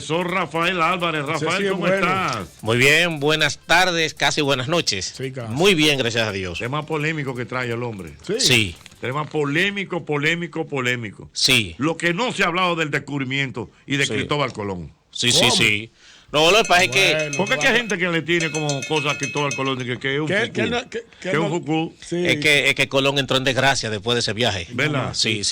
Soy Rafael Álvarez. Rafael, sí, ¿cómo bueno. estás? Muy bien, buenas tardes, casi buenas noches. Sí, casi. Muy bien, gracias a Dios. Tema polémico que trae el hombre. Sí, Tema polémico. sí, Lo que no se ha hablado del descubrimiento y de Sí. Cristóbal Colón. sí. No, lo que pasa es que Porque es que hay gente que le tiene como cosas a Cristóbal Colón de que es un fucú. Que es un fucú. Sí. es que Colón entró en desgracia después de ese viaje. ¿Verdad? Sí.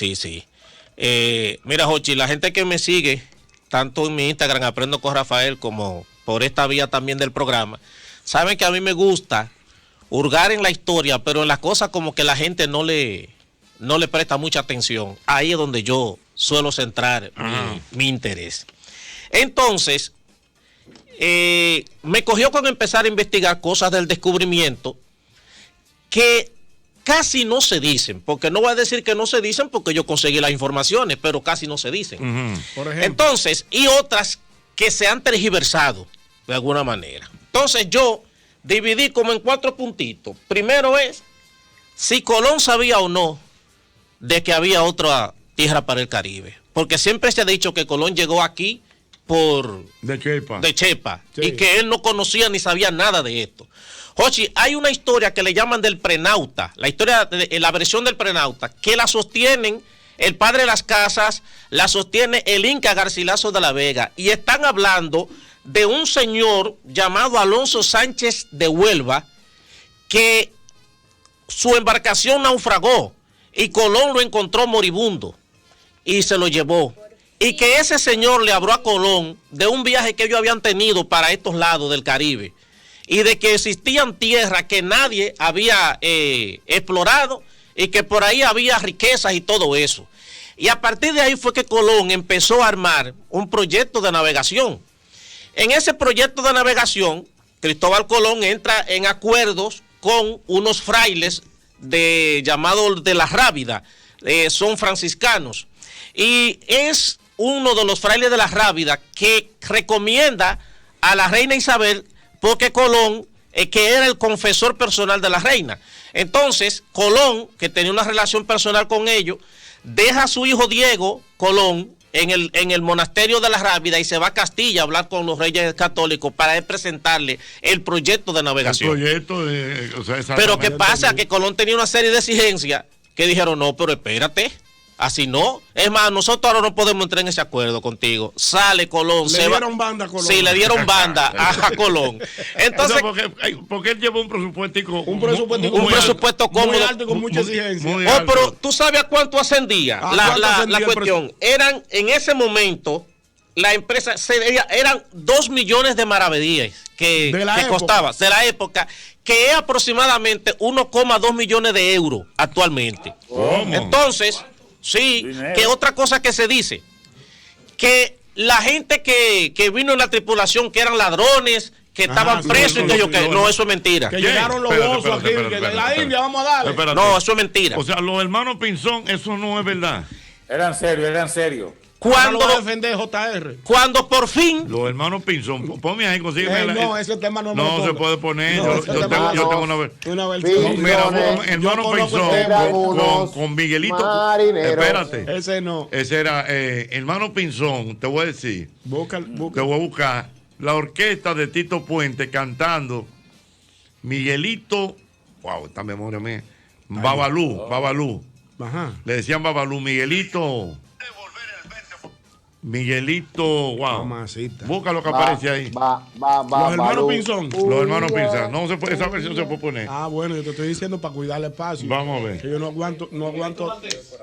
Mira, Jochi, la gente que me sigue, tanto en mi Instagram, Aprendo con Rafael, como por esta vía también del programa, saben que a mí me gusta hurgar en la historia, pero en las cosas como que la gente no le presta mucha atención. Ahí es donde yo suelo centrar mi interés. Entonces, me cogió con empezar a investigar cosas del descubrimiento que casi no se dicen, porque no voy a decir que no se dicen porque yo conseguí las informaciones, pero casi no se dicen. Por ejemplo. Entonces, y otras que se han tergiversado de alguna manera. Entonces yo dividí como en 4 puntitos. Primero es si Colón sabía o no de que había otra tierra para el Caribe, porque siempre se ha dicho que Colón llegó aquí De Chepa. de Chepa, Sí. y que él no conocía ni sabía nada de esto. Jochi, hay una historia que le llaman del prenauta, la versión del prenauta, que la sostienen el padre de las Casas, la sostiene el Inca Garcilaso de la Vega, y están hablando de un señor llamado Alonso Sánchez de Huelva, que su embarcación naufragó y Colón lo encontró moribundo y se lo llevó. Y que ese señor le habló a Colón de un viaje que ellos habían tenido para estos lados del Caribe y de que existían tierras que nadie había explorado y que por ahí había riquezas y todo eso. Y a partir de ahí fue que Colón empezó a armar un proyecto de navegación. En ese proyecto de navegación, Cristóbal Colón entra en acuerdos con unos frailes llamados de la Rábida, son franciscanos. Y es uno de los frailes de la Rábida que recomienda a la reina Isabel, porque Colón, que era el confesor personal de la reina. Entonces, Colón, que tenía una relación personal con ellos, deja a su hijo Diego Colón en el monasterio de la Rábida y se va a Castilla a hablar con los reyes católicos para él presentarle el proyecto de navegación. Pero ¿qué pasa? Que Colón tenía una serie de exigencias que dijeron, no, pero espérate, así no. Es más, nosotros ahora no podemos entrar en ese acuerdo contigo. Sale Colón. Le dieron banda a Colón. Sí, le dieron banda a Colón. Entonces, porque él llevó un presupuesto Un presupuesto cómodo. muy alto y con mucha exigencia. muy oh, alto. pero tú sabes a cuánto ascendía ¿Cuánto ascendía la el cuestión. Eran, en ese momento, la empresa, eran 2 millones de maravedíes que costaba, de la época, que es aproximadamente 1,2 millones de euros actualmente. ¿Cómo? Entonces, sí, que otra cosa que se dice, que la gente que vino en la tripulación, que eran ladrones, que estaban sí, presos, y que yo, sí, no, eso es mentira. Que llegaron los osos aquí, que de la India vamos a darle. Espérate. No, eso es mentira. O sea, los hermanos Pinzón, eso no es verdad. Eran serios. Ahora lo va a Cuando, defender JR. cuando por fin, Los hermanos Pinzón, ponme ahí, consígueme. No, ese tema no me lo No se ponga. puede poner. No, yo ese tengo, tema yo no. tengo una vez. Una Sí, versión. Mira, yo hermano conozco Pinzón eran con Miguelito. marineros. Espérate. Ese no. Ese era hermano Pinzón, te voy a decir. Te Busca. voy a buscar la orquesta de Tito Puente cantando Miguelito. Wow, esta memoria mía. Babalú. Ajá. Le decían Babalú, Miguelito, wow. Mamacita. Busca lo que aparece ahí. Los hermanos Pinzón. Los hermanos Pinzón. No se puede, esa versión se puede poner. Ah, bueno, yo te estoy diciendo para cuidar el espacio. Vamos a ver. Que yo no aguanto.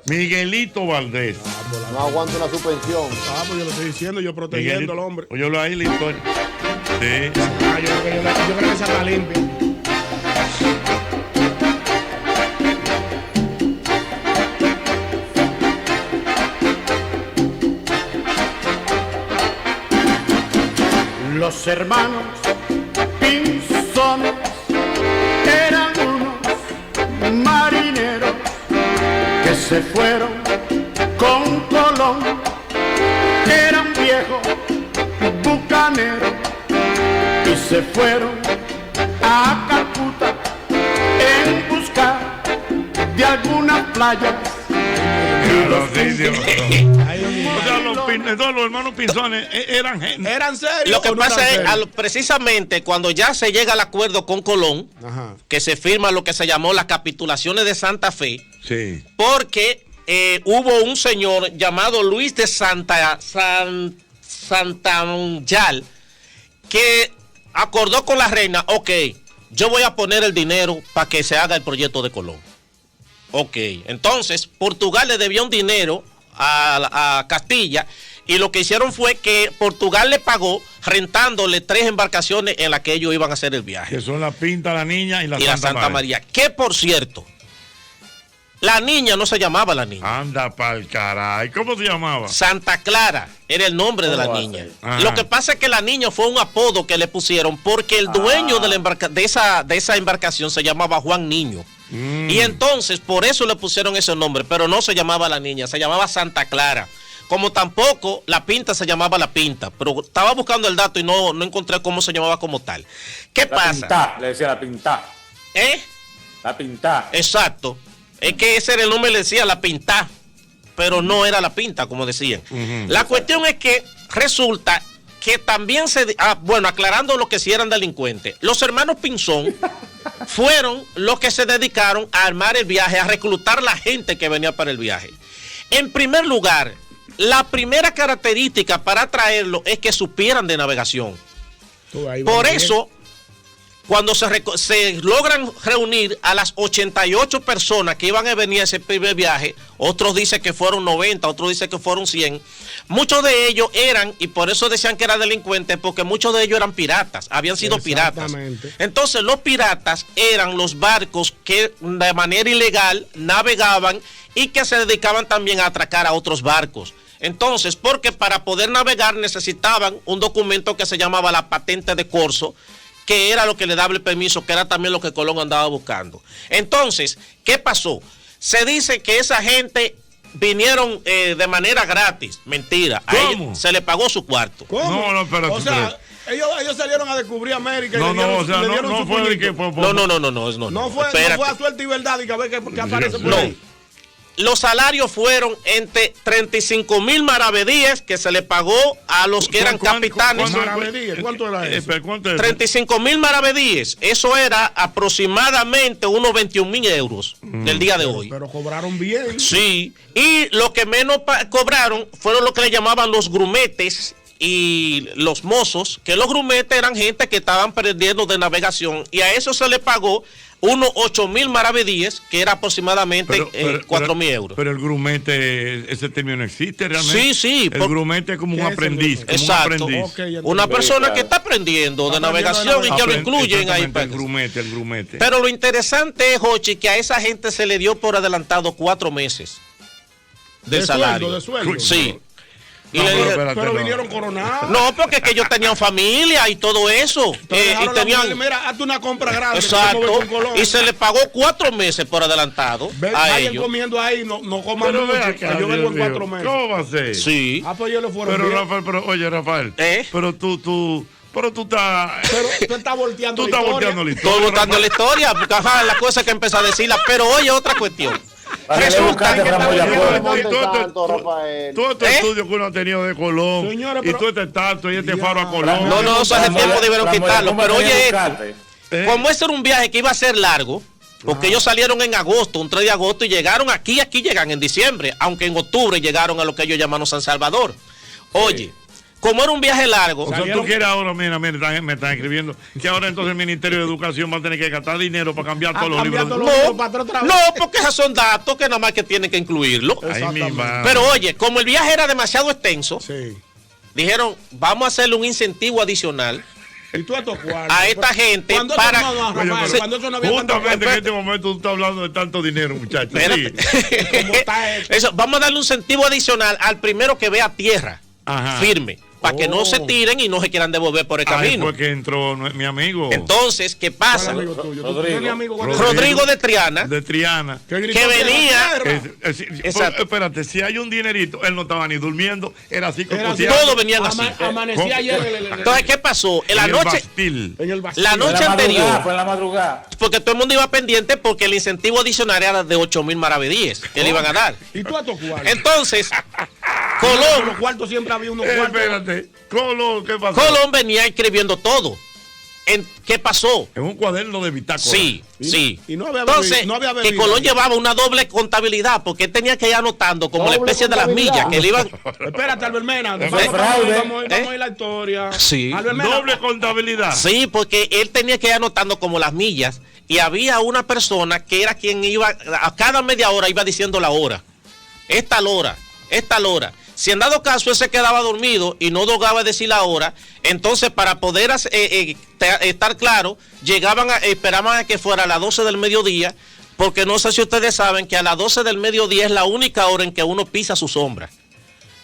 Miguelito Valdés. No aguanto una suspensión. Ah, pues yo lo estoy diciendo, yo protegiendo al hombre. Óyelo ahí la historia. Sí. Ah, yo creo que esa está limpia. Los hermanos Pinzones eran unos marineros que se fueron con Colón, que era un viejo bucanero, y se fueron a Calcuta en busca de algunas playas Claro, sí, sí. Ay, O sea, los hermanos Pinzones eran gente. ¿Eran serios? Lo que o no pasa eran es, serios? precisamente cuando ya se llega al acuerdo con Colón, Ajá. que se firma lo que se llamó las capitulaciones de Santa Fe, Sí. porque hubo un señor llamado Luis de Santanyal que acordó con la reina, ok, yo voy a poner el dinero para que se haga el proyecto de Colón. Ok, entonces Portugal le debía un dinero a Castilla y lo que hicieron fue que Portugal le pagó rentándole 3 embarcaciones en las que ellos iban a hacer el viaje. Que son la Pinta, la Niña y la Y la Santa Santa María. Que por cierto, la niña no se llamaba la niña. Anda pa'l caray. ¿Cómo se llamaba? Santa Clara era el nombre de la ¿Cómo va a niña. ser? Ajá. Lo que pasa es que la niña fue un apodo que le pusieron porque el dueño de esa embarcación se llamaba Juan Niño. Y entonces por eso le pusieron ese nombre, pero no se llamaba la niña, se llamaba Santa Clara. Como tampoco la Pinta se llamaba la Pinta, pero estaba buscando el dato y no encontré cómo se llamaba como tal. ¿Qué La pasa? Pintá, le decía la Pintá. La Pintá. Exacto. Es que ese era el nombre, le decía la Pinta, pero no era la Pinta, como decían. La cuestión es que resulta que también aclarando lo que sí eran delincuentes, los hermanos Pinzón fueron los que se dedicaron a armar el viaje, a reclutar la gente que venía para el viaje. En primer lugar, la primera característica para traerlo es que supieran de navegación. Tú, ahí Por va bien. eso, cuando se logran reunir a las 88 personas que iban a venir a ese primer viaje, otros dicen que fueron 90, otros dicen que fueron 100, muchos de ellos eran, y por eso decían que eran delincuentes, porque muchos de ellos eran piratas, habían sido piratas. Exactamente. Entonces los piratas eran los barcos que de manera ilegal navegaban y que se dedicaban también a atracar a otros barcos. Entonces, porque para poder navegar necesitaban un documento que se llamaba la patente de corso, que era lo que le daba el permiso, que era también lo que Colón andaba buscando. Entonces, ¿qué pasó? Se dice que esa gente vinieron de manera gratis. Mentira. A ¿Cómo? ellos se le pagó su cuarto. ¿Cómo? No, espérate, O sea, ellos salieron a descubrir América y No, le dieron, o sea, le dieron no su fue de puñito. que fue. No fue a suerte y verdad y que a ver qué aparece por No. ahí. Los salarios fueron entre 35,000 maravedíes que se le pagó a los que eran capitanes. ¿Cuánto era eso? ¿Cuánto es? 35,000 maravedíes. Eso era aproximadamente unos 21,000 euros del día de hoy. Pero cobraron bien. Sí. Y lo que menos cobraron fueron lo que le llamaban los grumetes y los mozos, que los grumetes eran gente que estaban perdiendo de navegación y a eso se le pagó unos 8,000 maravedíes, que era aproximadamente 4,000 euros. Pero el grumete, ese término no existe realmente. Sí, sí. El grumete es como un ¿Qué es el aprendiz. grumete? Como Exacto. un aprendiz. Ok, Una persona claro. que está aprendiendo de Está aprendiendo navegación de y que lo incluyen ahí. Exactamente, el grumete. Pero lo interesante es, Jochi, que a esa gente se le dio por adelantado 4 meses del De salario. sueldo. Sí. Y No, le pero dije, espérate, Pero no. vinieron coronados. no, porque es que ellos tenían familia y todo eso. Entonces y dejaron la tenían, mujer, mira, hazte una compra grande. exacto. como con Colón. Y se le pagó 4 meses por adelantado a Vayan ellos. comiendo ahí, no coman Pero mucho. ve que acá, yo vengo en Dios 4 mío. meses. ¿Cómo va a ser? Sí. Ah, pues ellos le fueron Pero bien. Rafael, oye, Rafael. ¿Eh? Pero tú estás. Pero tú estás volteando Tú la estás historia. volteando la historia. Todo botando la historia, porque ajá, las cosas que empezó a decirla. Pero oye, otra cuestión. Resulta buscaste que Ramón Rafael. Yapuel. Y Rafael. todo este ¿Eh? estudio que uno ha tenido de Colón. Señores, y pero- todo este tanto y este Ya. faro a Colón. No, eso hace tiempo debieron quitarlo. Pero oye, ¿Eh? como ese era un viaje que iba a ser largo, porque ellos salieron en agosto, un 3 de agosto, y llegaron aquí llegan en diciembre, aunque en octubre llegaron a lo que ellos llaman San Salvador. Oye, como era un viaje largo, O sea, tú quieres ahora, mira, me están escribiendo que ahora entonces el Ministerio de Educación va a tener que gastar dinero para cambiar todos los libros. cambiando los libros para atrás otra vez. no, porque esos son datos que nada más que tienen que incluirlo. Ay, mi madre. Pero oye, como el viaje era demasiado extenso, Sí. dijeron, vamos a hacerle un incentivo adicional Y tú a tu cuarto. a esta gente Cuando para... eso no, Oye, Rafael, pero cuando eso no había tanto justamente en cuarto. este momento tú estás hablando de tanto dinero, muchachos. Espérate. Sí. ¿Cómo está eso? Eso, vamos a darle un incentivo adicional al primero que vea tierra Ajá. firme. para que no se tiren y no se quieran devolver por el camino. Fue que entró mi amigo. Entonces, ¿qué pasa? Rodrigo de Triana. De Triana. Que venía. Espérate, si hay un dinerito, él no estaba ni durmiendo, era así como todos venían así. Amanecía ayer. Entonces, ¿qué pasó? En la noche anterior. Fue en la madrugada. Porque todo el mundo iba pendiente porque el incentivo adicional era de 8,000 maravedíes que le iban a dar. ¿Y tú a tu cuarto? Entonces, Colón. Los cuartos siempre había unos cuartos. Espérate, Colón, ¿qué pasó? Colón venía escribiendo todo. ¿Qué pasó? En un cuaderno de bitácora. Sí. Y no había Entonces, bebido, que Colón llevaba una doble contabilidad porque él tenía que ir anotando como la especie de las millas que le iban. Espérate, Albermena. Vamos a ir la historia. Sí. Albermena. Doble contabilidad. Sí, porque él tenía que ir anotando como las millas y había una persona que era quien iba, a cada media hora iba diciendo la hora. Esta hora. Si en dado caso él se quedaba dormido y no lograba decir la hora, entonces para poder estar claro, esperaban a que fuera a las 12 del mediodía, porque no sé si ustedes saben que a las 12 del mediodía es la única hora en que uno pisa su sombra.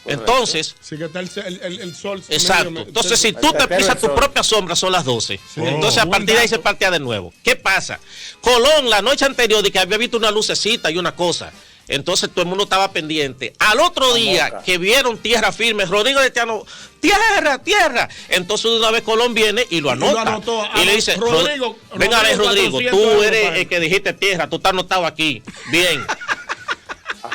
Entonces, sí, que está el sol. Exacto. Entonces, si tú te pisas tu propia sombra, son las 12. Sí. Entonces, a partir de ahí se partía de nuevo. ¿Qué pasa? Colón, la noche anterior, de que había visto una lucecita y una cosa. Entonces todo el mundo estaba pendiente. Al otro día que vieron tierra firme, Rodrigo de Tiano, tierra. Entonces de una vez Colón viene y lo anota. Y le dice, Rodrigo, venga a ver, Rodrigo, tú eres el que dijiste tierra, tú estás anotado aquí. Bien.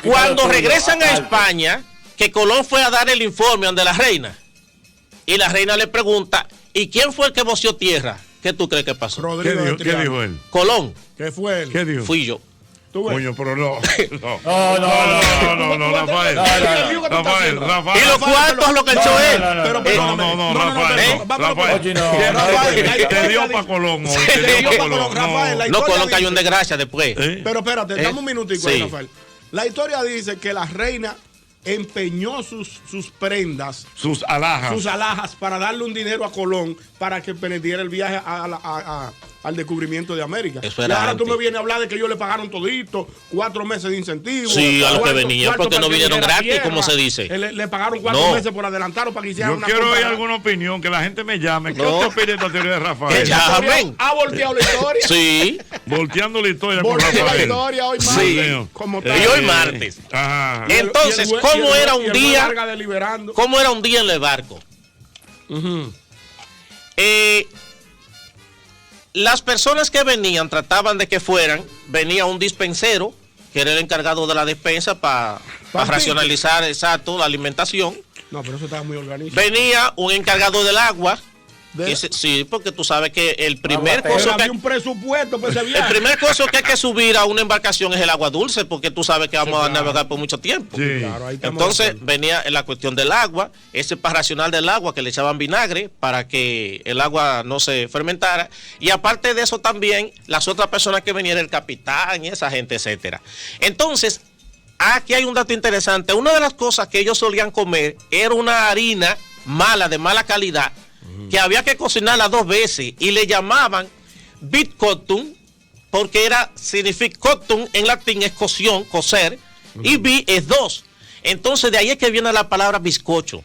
Cuando regresan a España, que Colón fue a dar el informe ante la reina. Y la reina le pregunta, ¿y quién fue el que voció tierra? ¿Qué tú crees que pasó? Rodrigo ¿Qué dijo él? Colón. ¿Qué fue él? ¿Qué dijo? Fui yo. Coño, pero no, Rafael. Y los cuartos lo que echó él. No, Rafael. Te dio para Colón. No, Colón cayó en desgracia después. Pero espérate, dame un minutico ahí, Rafael. La historia dice que la reina empeñó sus prendas, sus alhajas para darle un dinero a Colón para que perdiera el viaje al descubrimiento de América. Y ahora tú me vienes a hablar de que ellos le pagaron todito, 4 meses de incentivo. Sí, a los que venían, porque no vinieron gratis, como se dice. Le pagaron 4 meses por adelantar o para que hicieran una. Yo quiero oír alguna opinión, que la gente me llame. ¿Qué usted opina de esta teoría de Rafael? ¿Ha volteado la historia? Sí. Volteando la historia con Rafael. La historia hoy martes. Sí. Y hoy martes. Entonces, ¿cómo era un día? ¿Cómo era un día en el barco? Las personas que venían trataban de que venía un dispensero, que era el encargado de la despensa para racionalizar la alimentación. No, pero eso estaba muy organizado. Venía un encargado del agua. Sí, porque tú sabes que el primer costo que un presupuesto para ese viaje. El primer costo que hay que subir a una embarcación es el agua dulce, porque tú sabes que vamos a navegar por mucho tiempo. Sí. Claro, entonces venía la cuestión del agua, ese para racionar del agua que le echaban vinagre para que el agua no se fermentara, y aparte de eso también las otras personas que venían, el capitán y esa gente, etcétera. Entonces, aquí hay un dato interesante. Una de las cosas que ellos solían comer era una harina mala, de mala calidad, que había que cocinarla 2 veces y le llamaban bitcottum, porque significa cottum en latín es cocción, cocer, y bi es 2. Entonces de ahí es que viene la palabra bizcocho.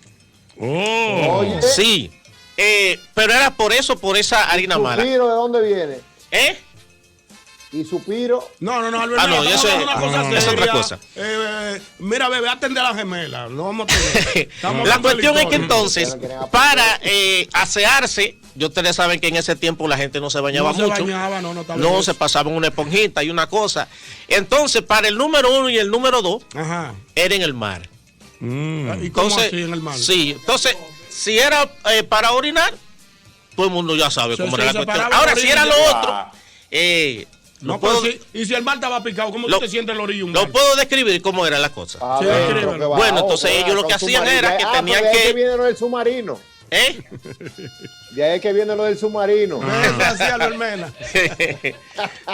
Oh. Sí, pero era por esa harina mala. ¿De dónde viene? ¿Y Supiro? No, Alberto. Eso es otra cosa. Mira, bebé, atende a la gemela. No vamos a tener. La cuestión es que entonces, para asearse, ustedes saben que en ese tiempo la gente no se bañaba mucho. No se pasaban una esponjita y una cosa. Entonces, para el número 1 y el número 2, era en el mar. ¿Y cómo así en el mar? Sí, entonces, si era para orinar, todo el mundo ya sabe cómo era la cuestión. Ahora, si era lo otro, y si el mar estaba picado, ¿cómo tú te sientes el orillo? Lo puedo describir cómo era la cosa. Bueno, entonces ellos lo que hacían era que tenían que... De ahí que viene lo del submarino. De ahí que viene lo del submarino.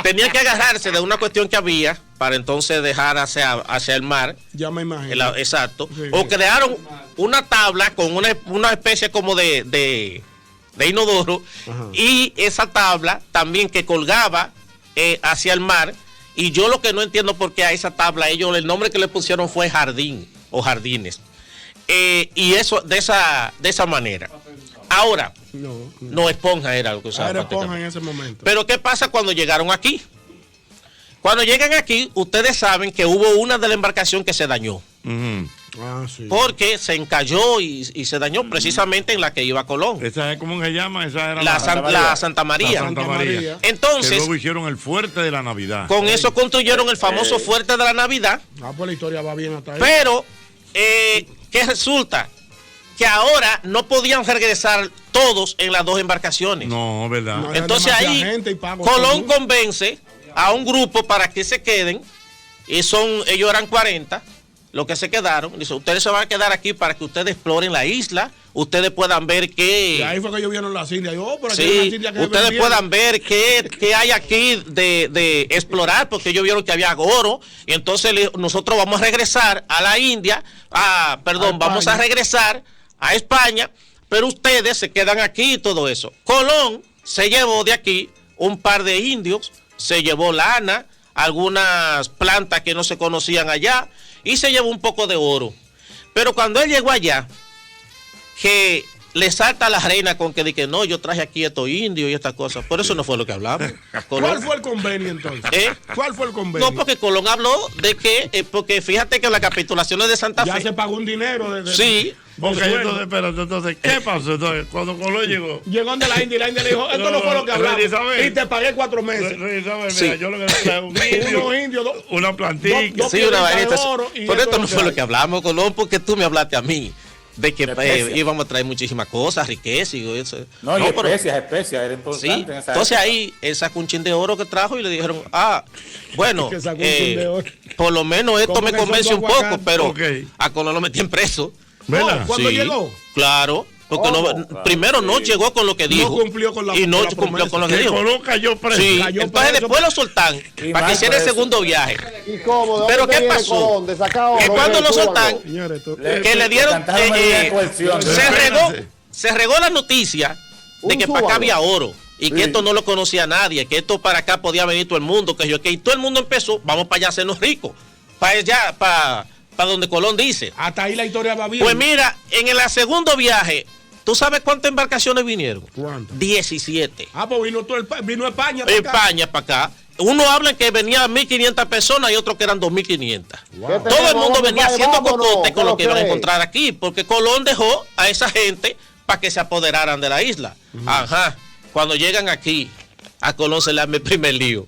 Tenían que agarrarse de una cuestión que había para entonces dejar hacia el mar. Ya me imagino. Exacto. Sí. O crearon una tabla con una especie como de inodoro. Ajá. Y esa tabla también que colgaba hacia el mar, y yo lo que no entiendo por qué a esa tabla ellos el nombre que le pusieron fue jardín o jardines. y eso de esa manera. Ahora, no Esponja era lo que usaba. Era Esponja en ese momento. Pero ¿qué pasa cuando llegaron aquí? Cuando llegan aquí, ustedes saben que hubo una de la embarcación que se dañó. Sí. Porque se encalló y se dañó precisamente en la que iba Colón. ¿Esa es cómo se llama? Esa era la Santa María. La Santa María. Entonces, que luego hicieron el fuerte de la Navidad. Con eso construyeron el famoso fuerte de la Navidad. Pues la historia va bien hasta ahí. Pero, ¿qué resulta? Que ahora no podían regresar todos en las dos embarcaciones. No, ¿verdad? No, entonces ahí Colón convence a un grupo para que se queden. Y ellos eran 40 los que se quedaron. Dice, ustedes se van a quedar aquí para que ustedes exploren la isla. Ustedes puedan ver qué. Y ahí fue que ellos vieron las Indias. Ustedes puedan ver qué hay aquí de explorar, porque ellos vieron que había oro. Y entonces nosotros vamos a regresar a la India. Vamos a regresar a España, pero ustedes se quedan aquí y todo eso. Colón se llevó de aquí un par de indios, se llevó lana, algunas plantas que no se conocían allá, y se llevó un poco de oro. Pero cuando él llegó allá, que le salta a la reina con que no, yo traje aquí estos indios y estas cosas. Por eso no fue lo que hablamos. ¿Cuál fue el convenio entonces? ¿Cuál fue el convenio? No, porque Colón habló de que, porque fíjate que en las capitulaciones de Santa Fe. Ya se pagó un dinero. Sí. Porque entonces, ¿qué pasó? Entonces, cuando Colón llegó. Llegó de la India y la India le dijo, esto no fue lo que hablamos. Y te pagué 4 meses. Mira, yo lo que traje un indio, una plantita. Sí, una vainita. Por esto no fue lo que hablamos, Colón, porque tú me hablaste a mí. De que íbamos a traer muchísimas cosas, riqueza y eso. No, y especias, era importante. Sí, entonces ahí él sacó un chin de oro que trajo y le dijeron, bueno, por lo menos esto me convence un poco, pero a Colón lo metían preso. ¿Verdad? ¿Cuándo llegó? Claro. Porque primero no llegó con lo que dijo. No cumplió con la y no cumplió con lo que dijo. Colón cayó preso. Sí, entonces después lo soltan para que hiciera el segundo viaje. ¿Y cómo? Pero ¿qué pasó? Que cuando lo soltan, que le dieron, se regó la noticia de que para acá había oro y que esto no lo conocía nadie, que esto para acá podía venir todo el mundo, que todo el mundo empezó, vamos para allá a hacernos ricos, para allá, para donde Colón dice. Hasta ahí la historia va bien. Pues mira, en el segundo viaje, ¿tú sabes cuántas embarcaciones vinieron? ¿Cuántas? 17. Pues vino España para acá. España para acá. Uno habla que venían 1.500 personas y otros que eran 2.500. Wow. Todo el mundo venía haciendo cocote con lo que iban a encontrar aquí, porque Colón dejó a esa gente para que se apoderaran de la isla. Ajá. Cuando llegan aquí, a Colón se le arma el primer lío.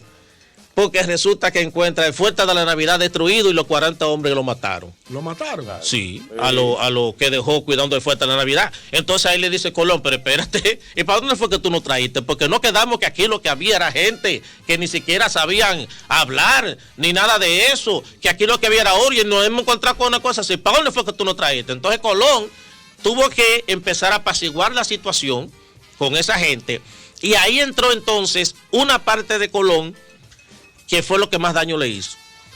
Porque resulta que encuentra el fuerte de la Navidad destruido y los 40 hombres lo mataron. ¿Lo mataron? Sí, a lo que dejó cuidando el fuerte de la Navidad. Entonces ahí le dice Colón, pero espérate, ¿y para dónde fue que tú nos traíste? Porque no quedamos que aquí lo que había era gente que ni siquiera sabían hablar, ni nada de eso, que aquí lo que había era oro y nos hemos encontrado con una cosa así. ¿Para dónde fue que tú nos traíste? Entonces Colón tuvo que empezar a apaciguar la situación con esa gente y ahí entró entonces una parte de Colón que fue lo que más daño le hizo.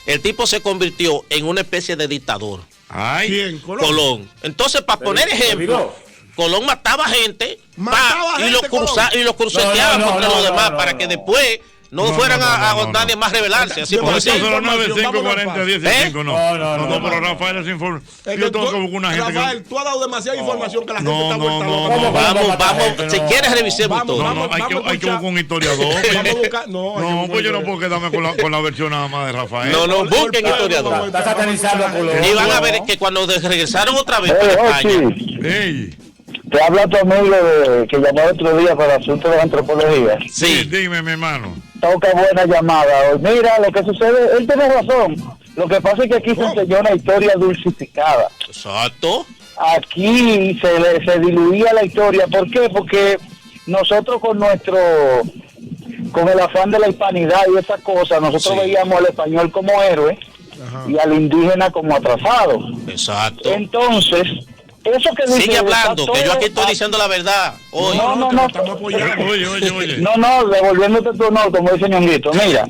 El tipo se convirtió en una especie de dictador. Ay, ¿quién? Colón. Entonces, para poner ejemplo, Colón mataba gente, y los cruceteaba contra los demás para que después no fueran a nadie más rebelarse. Así por decir. No, pero Rafael es información. Yo tengo que buscar una gente. Rafael, tú has dado demasiada información que la gente está vuelta loca. Vamos, si quieres revisemos todo. No, hay que buscar un historiador. No, pues yo no puedo quedarme con la versión nada más de Rafael. No, busquen historiador. Está satanizando a Colón. Y van a ver que cuando regresaron otra vez para España. Te habla tu amigo que llamó otro día para el asunto de la antropología. Sí, dime, mi hermano. Toca buena llamada. Mira, lo que sucede, él tiene razón. Lo que pasa es que aquí se enseñó una historia dulcificada. Exacto. Aquí se diluía la historia. ¿Por qué? Porque nosotros con el afán de la hispanidad y esas cosas, nosotros veíamos al español como héroe y al indígena como atrasado. Exacto. Entonces, eso que sigue hablando, que yo aquí estoy diciendo la verdad. Oye. Oye. No, devolviéndote tu no, como dice Ñonguito. Mira,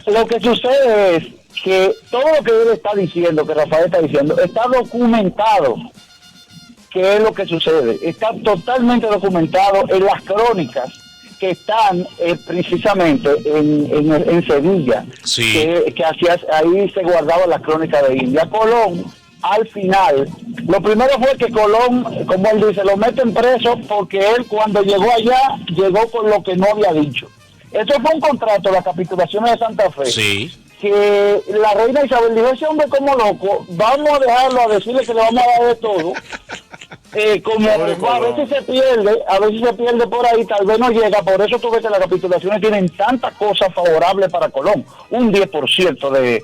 lo que sucede es que todo lo que él está diciendo, que Rafael está diciendo, está documentado. ¿Qué es lo que sucede? Está totalmente documentado en las crónicas que están precisamente en Sevilla. Sí. Que ahí se guardaba la crónica de India. Colón al final, lo primero fue que Colón, como él dice, lo meten preso porque él cuando llegó allá, llegó con lo que no había dicho. Eso fue un contrato, las capitulaciones de Santa Fe. Sí. Que la reina Isabel dijo, ese hombre como loco, vamos a dejarlo a decirle que le vamos a dar de todo. Como a veces se pierde por ahí, tal vez no llega. Por eso tú ves que las capitulaciones tienen tantas cosas favorables para Colón, un 10% de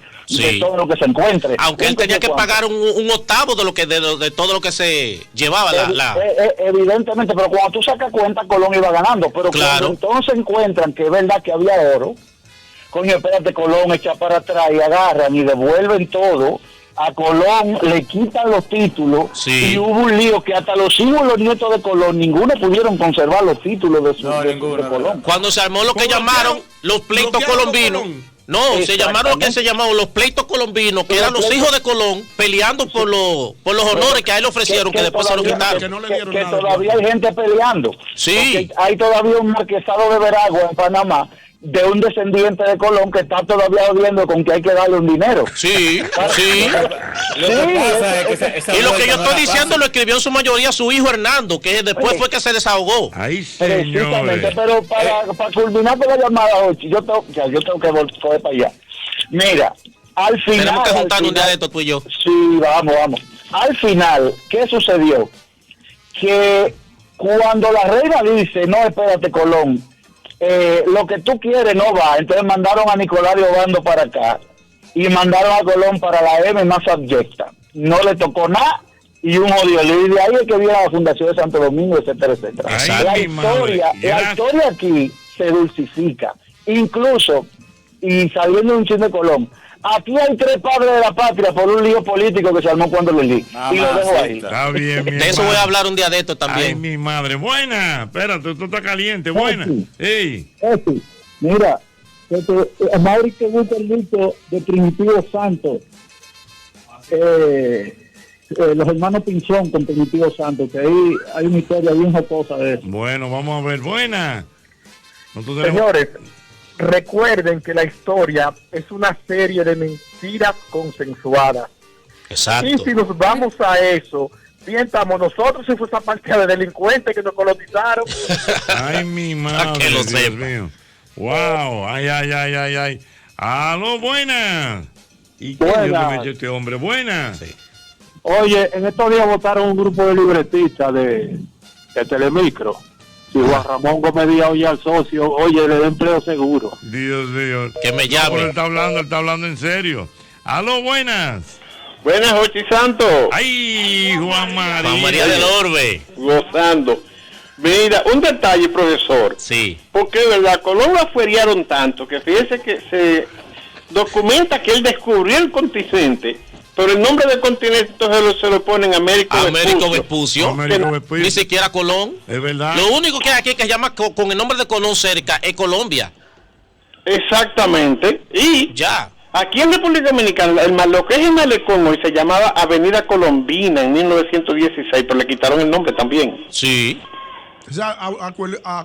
todo lo que se encuentre. Aunque él tenía que pagar un octavo de lo que de todo lo que se llevaba evidentemente, pero cuando tú sacas cuenta, Colón iba ganando. Pero claro, cuando entonces encuentran que es verdad que había oro, coño, espérate, Colón echa para atrás y agarran y devuelven todo. A Colón le quitan los títulos, sí, y hubo un lío que hasta los hijos y los nietos de Colón, ninguno pudieron conservar los títulos de Colón. Cuando se armó lo que llamaron los pleitos colombinos. No, se llamaron lo que se llamaron los pleitos colombinos, que eran los hijos de Colón peleando por los honores que a él le ofrecieron, que después se lo quitaron. Que todavía hay gente peleando. Sí. Hay todavía un marquesado de Veragua en Panamá de un descendiente de Colón que está todavía odiando con que hay que darle un dinero. Sí, sí. Y lo que yo estoy diciendo lo escribió en su mayoría su hijo Hernando, que después fue que se desahogó. Ahí precisamente, pero para culminar con la llamada, Ochi, yo tengo que volver para allá. Mira, al final... Tenemos que juntar un día de esto tú y yo. Sí, vamos. Al final, ¿qué sucedió? Que cuando la reina dice, no, espérate, Colón, lo que tú quieres no va, entonces mandaron a Nicolás Obando para acá y mandaron a Colón para la M más abyecta. No le tocó nada y un odio. Y de ahí es que viene la fundación de Santo Domingo, etcétera, etcétera. La historia aquí se dulcifica. Incluso, y saliendo de un chin de Colón, aquí hay 3 padres de la patria por un lío político que se armó cuando lo leí. Y lo dejo ahí. Está bien, de eso voy a hablar un día de esto también. Ay, mi madre. Buena. Espérate, esto está caliente. Buena. Ey. Mira, a Mauri que gusta el grito de Primitivo Santos. Los hermanos Pinzón con Primitivo Santos, que ahí hay una historia bien jocosa de eso. Bueno, vamos a ver. Buena. Señores, recuerden que la historia es una serie de mentiras consensuadas. Exacto. Y si nos vamos a eso, piensamos nosotros si fue esa parte de delincuentes que nos colonizaron. Ay, mi madre. Que lo Dios sepa. mío. Wow. Ay. Aló, buena. ¿Y qué Buena. Dios le metió este hombre? Buena. Sí. Oye, en estos días votaron un grupo de libretistas de Telemicro. Si Juan Ramón Gómez Díaz oye al socio, oye, le da empleo seguro. Dios mío. Que me llame. Él está hablando en serio. Aló, buenas. Buenas, Ochi Santos. Ay, Juan María. Juan María del Orbe. Gozando. Mira, un detalle, profesor. Sí. Porque de verdad, Colón lo afuerearon tanto que fíjese que se documenta que él descubrió el continente, pero el nombre del continente entonces se lo ponen Américo Vespucio. Ni siquiera Colón. Es verdad. Lo único que hay aquí que se llama con el nombre de Colón cerca es Colombia. Exactamente. Y ya. Aquí en República Dominicana, lo que es el malecón hoy se llamaba Avenida Colombina en 1916, pero le quitaron el nombre también. Sí. O sea, a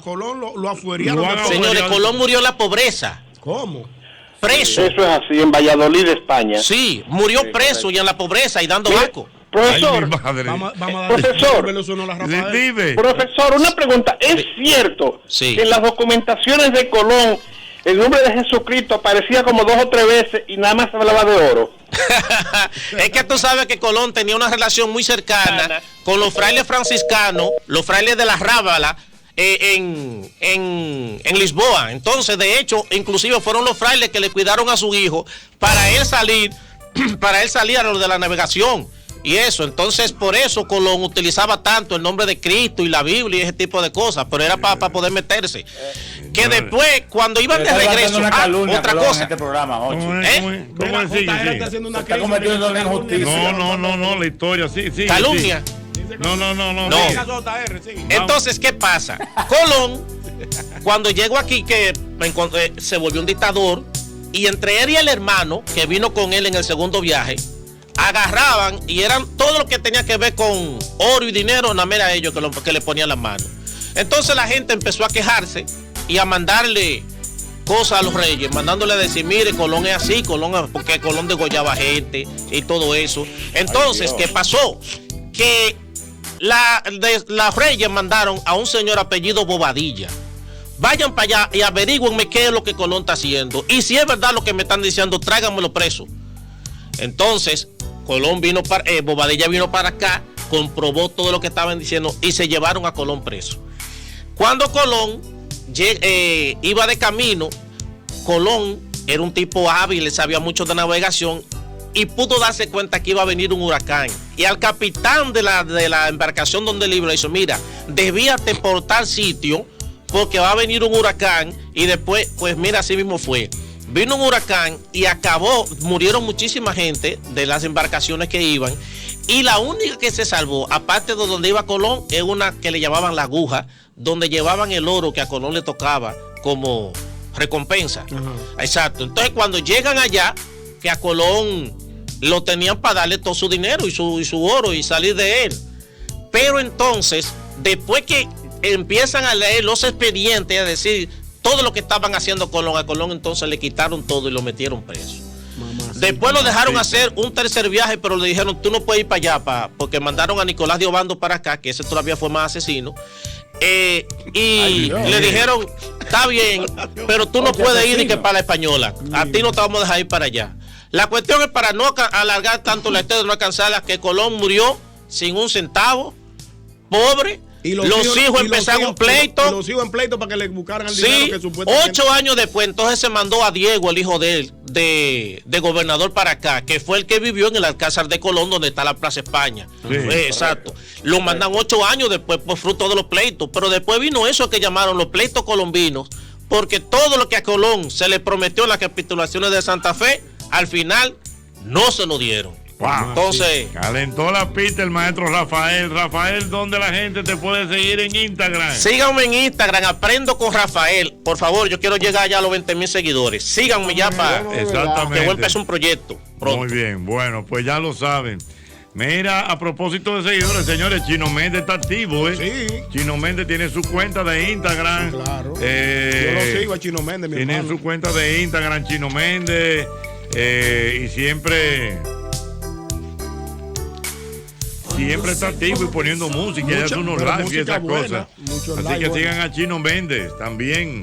Colón lo afuerearon. Señores, Colón murió en la pobreza. ¿Cómo? Eso Preso. es así, en Valladolid, España. Sí, murió preso y en la pobreza y dando asco. Profesor, vamos a dar profesor, una pregunta. ¿Es cierto que en las documentaciones de Colón el nombre de Jesucristo aparecía como 2 o 3 veces y nada más se hablaba de oro? Es que tú sabes que Colón tenía una relación muy cercana con los frailes franciscanos, los frailes de la Rábala, en Lisboa. Entonces, de hecho, inclusive fueron los frailes que le cuidaron a su hijo para él salir a lo de la navegación y eso. Entonces, por eso Colón utilizaba tanto el nombre de Cristo y la Biblia y ese tipo de cosas, pero era para poder meterse. Que después, cuando iban de regreso, otra cosa. Este programa, ¿Cómo decir? No, la historia, sí. Calumnia. No. Entonces, ¿qué pasa? Colón, cuando llegó aquí, que se volvió un dictador, y entre él y el hermano, que vino con él en el segundo viaje, agarraban y eran todo lo que tenía que ver con oro y dinero, nada más era ellos que le ponían las manos. Entonces la gente empezó a quejarse y a mandarle cosas a los reyes, mandándole a decir, mire, Colón es así, porque Colón degollaba gente y todo eso. Entonces, ¿qué pasó? Que las reyes mandaron a un señor apellido Bobadilla. Vayan para allá y averigüenme qué es lo que Colón está haciendo. Y si es verdad lo que me están diciendo, tráiganmelo preso. Entonces, Bobadilla vino para acá, comprobó todo lo que estaban diciendo y se llevaron a Colón preso. Cuando Colón iba de camino, Colón era un tipo hábil, sabía mucho de navegación y pudo darse cuenta que iba a venir un huracán. Y al capitán de la embarcación donde él iba le dijo, mira, desvíate por tal sitio porque va a venir un huracán. Y después, pues mira, así mismo fue. Vino un huracán y murieron muchísima gente de las embarcaciones que iban. Y la única que se salvó, aparte de donde iba Colón, es una que le llamaban la aguja, donde llevaban el oro que a Colón le tocaba como recompensa. Exacto. Entonces, cuando llegan allá, que a Colón lo tenían para darle todo su dinero y su oro y salir de él. Pero entonces, después que empiezan a leer los expedientes, a decir todo lo que estaban haciendo a Colón entonces le quitaron todo y lo metieron preso. Después lo dejaron hacer un tercer viaje, pero le dijeron, tú no puedes ir para allá, porque mandaron a Nicolás de Obando para acá, que ese todavía fue más asesino. Le dijeron, está bien, pero tú no puedes ir ni que para la Española. A ti no te vamos a dejar ir para allá. La cuestión es, para no alargar tanto la historia, no alcanzarla, que Colón murió sin un centavo, pobre. Y los hijos empezaron un pleito. Los hijos en pleito para que le buscaran el dinero que supuestamente. 8 años después, entonces se mandó a Diego, el hijo de él, de gobernador para acá, que fue el que vivió en el Alcázar de Colón, donde está la Plaza España. Exacto. Lo mandan 8 años después por fruto de los pleitos. Pero después vino eso que llamaron los pleitos colombinos, porque todo lo que a Colón se le prometió en las capitulaciones de Santa Fe, al final no se lo dieron. Wow. Entonces, calentó la pista el maestro Rafael. Rafael, ¿dónde la gente te puede seguir en Instagram? Síganme en Instagram, Aprendo con Rafael. Por favor, yo quiero llegar ya a los 20,000 seguidores. Síganme ya para que voy a empezar un proyecto pronto. Muy bien, bueno, pues ya lo saben. Mira, a propósito de seguidores, señores, Chino Méndez está activo, ¿eh? Sí. Chino Méndez tiene su cuenta de Instagram. Claro. Yo lo sigo a Chino Méndez, mi hermano. Tiene su cuenta de Instagram, Chino Méndez. Y siempre está activo y poniendo música y hace unos lives y esas cosas. Así que sigan a Chino Méndez también.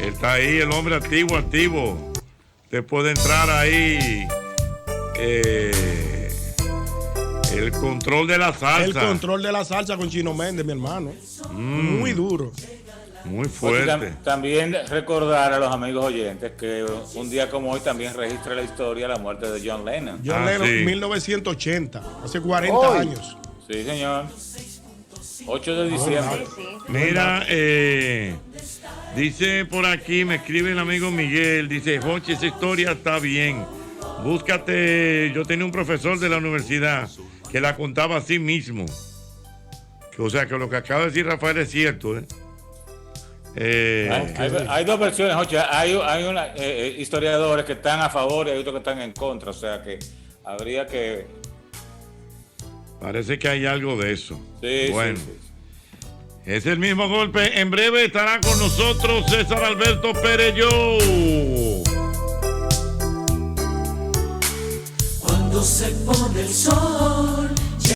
Él está ahí, el hombre activo. Usted puede entrar ahí. El control de la salsa. El control de la salsa con Chino Méndez, mi hermano. Muy duro. Muy fuerte. También recordar a los amigos oyentes que un día como hoy también registra la historia la muerte de John Lennon. John Lennon, 1980, hace 40 años. Sí, señor. 8 de diciembre. Mira, dice por aquí, me escribe el amigo Miguel, dice, Jochi, esa historia está bien. Búscate, yo tenía un profesor de la universidad que la contaba así mismo. O sea, que lo que acaba de decir Rafael es cierto, ¿eh? Hay dos versiones, Jochi. Hay historiadores que están a favor y hay otros que están en contra. O sea que habría que... Parece que hay algo de eso. Sí, bueno. Sí. Es el mismo golpe. En breve estará con nosotros César Alberto Perelló. Cuando se pone el sol